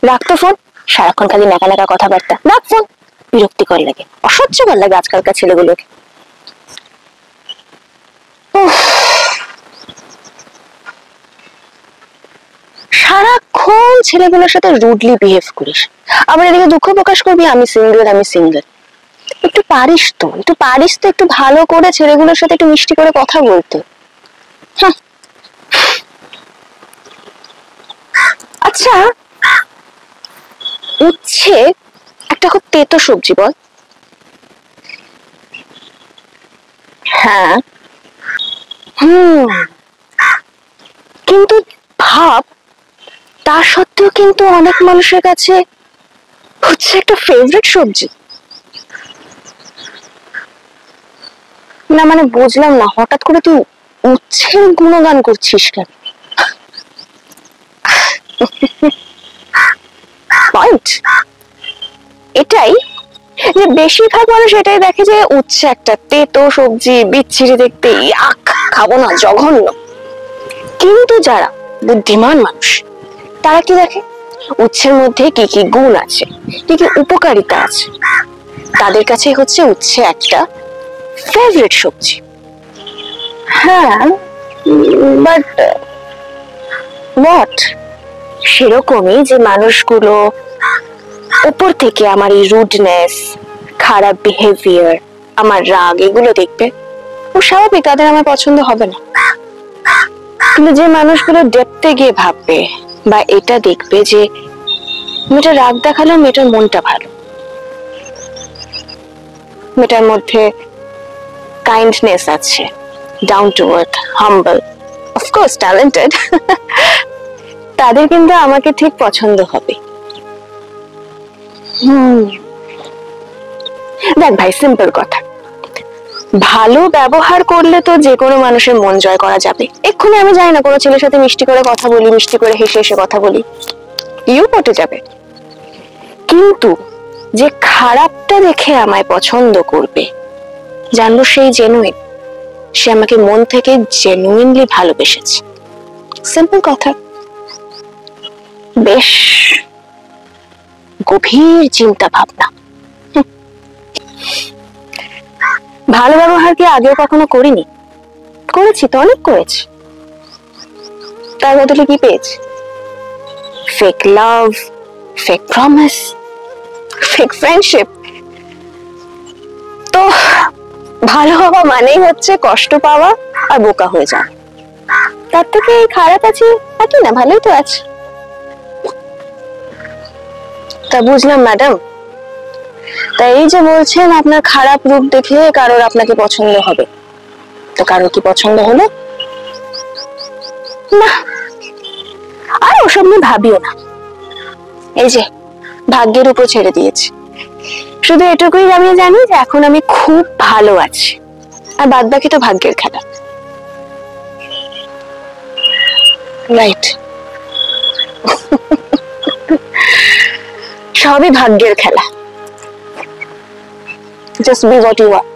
রাখতো ফোন, সারাক্ষণ খালি নাকা নাকা কথাবার্তা। রাখ ফোন, বিরক্তিকর লাগে, অসহ্যকর লাগে আজকালকার ছেলেগুলোকে। সারাক্ষণ ছেলেগুলোর সাথে রুডলি বিহেভ করিস, আবার এদিকে দুঃখ প্রকাশ করবি আমি সিঙ্গেল আমি সিঙ্গেল। একটু পারিস তো, একটু ভালো করে ছেলেগুলোর সাথে একটু মিষ্টি করে কথা বলতে। আচ্ছা, উচ্ছে একটা খুব তেতো সবজি বল? হ্যাঁ। কিন্তু ভাব, তা সত্ত্বেও কিন্তু অনেক মানুষের কাছে হচ্ছে একটা ফেভারিট সবজি। না মানে বুঝলাম না, হঠাৎ করে তুই উচ্ছের গুণগান করছিস কেন? পয়েন্ট এটাই যে বেশিরভাগ মানুষ এটাই দেখে যে উচ্ছে একটা তেতো সবজি, বিচ্ছিরি দেখতে, ইয়াক, খাবো না, জঘন্য। কিন্তু যারা বুদ্ধিমান মানুষ তারা কি দেখে উচ্ছের মধ্যে কি কি গুণ আছে, কি কি উপকারিতা আছে, তাদের কাছে হচ্ছে উচ্ছে একটা ফেভারিট সবজি। হ্যাঁ, বাট হোয়াট? সেরকমই যে মানুষগুলো উপর থেকে আমার এই রুডনেস, খারাপ বিহেভিয়ার, আমার রাগ এগুলো দেখবে, ও স্বাভাবিক তাদের আমার পছন্দ হবে না। কিন্তু যে মানুষগুলো ডেপথে গিয়ে ভাববে বা এটা দেখবে যে মেয়েটা রাগ দেখালো, মেয়েটার মনটা ভালো, মেয়েটার মধ্যে কাইন্ডনেস আছে, down to earth, humble, of course talented, তাদের কিন্তু আমাকে ঠিক পছন্দ হবে। দেখ ভাই, সিম্পল কথা, ভালো ব্যবহার করলে তো যে কোনো মানুষের মন জয় করা যাবে। এক্ষুনি আমি জানি না কোনো ছেলের সাথে মিষ্টি করে কথা বলি, মিষ্টি করে হেসে হেসে কথা বলি, ইউ পটে যাবে। কিন্তু যে খারাপটা দেখে আমায় পছন্দ করবে, জানবো সেই জেনুইন, সে আমাকে মন থেকে জেনুইনলি ভালোবেসেছে। সিম্পল কথা। বেশ গভীর চিন্তা ভাবনা। ভালো ব্যবহার কি আগেও কখনো করিনি? করেছি তো, অনেক করেছি। তার বদলে কি পেয়েছি? ফেক লাভ, ফেক প্রমিস, ফেক ফ্রেন্ডশিপ। তো ভালো হওয়া মানেই হচ্ছে কষ্ট পাওয়া আর বোকা হয়ে যাওয়া। তার থেকে খারাপ আছি একই না, ভালোই তো আছে। তা বুঝলাম ম্যাডাম, তাই এই যে বলছেন আপনার খারাপ রূপ দেখে কারোর আপনাকে পছন্দ হবে, তো কারোর কি পছন্দ হলো? না, আর ওসব নিয়ে ভাবিও না। এই যে ভাগ্যের উপর ছেড়ে দিয়েছি। শুধু এটুকুই আমি জানি যে এখন আমি খুব ভালো আছি, আর বাদ বাকি তো ভাগ্যের খেলা। রাইট, সবই ভাগ্যের খেলা। Just be what you are.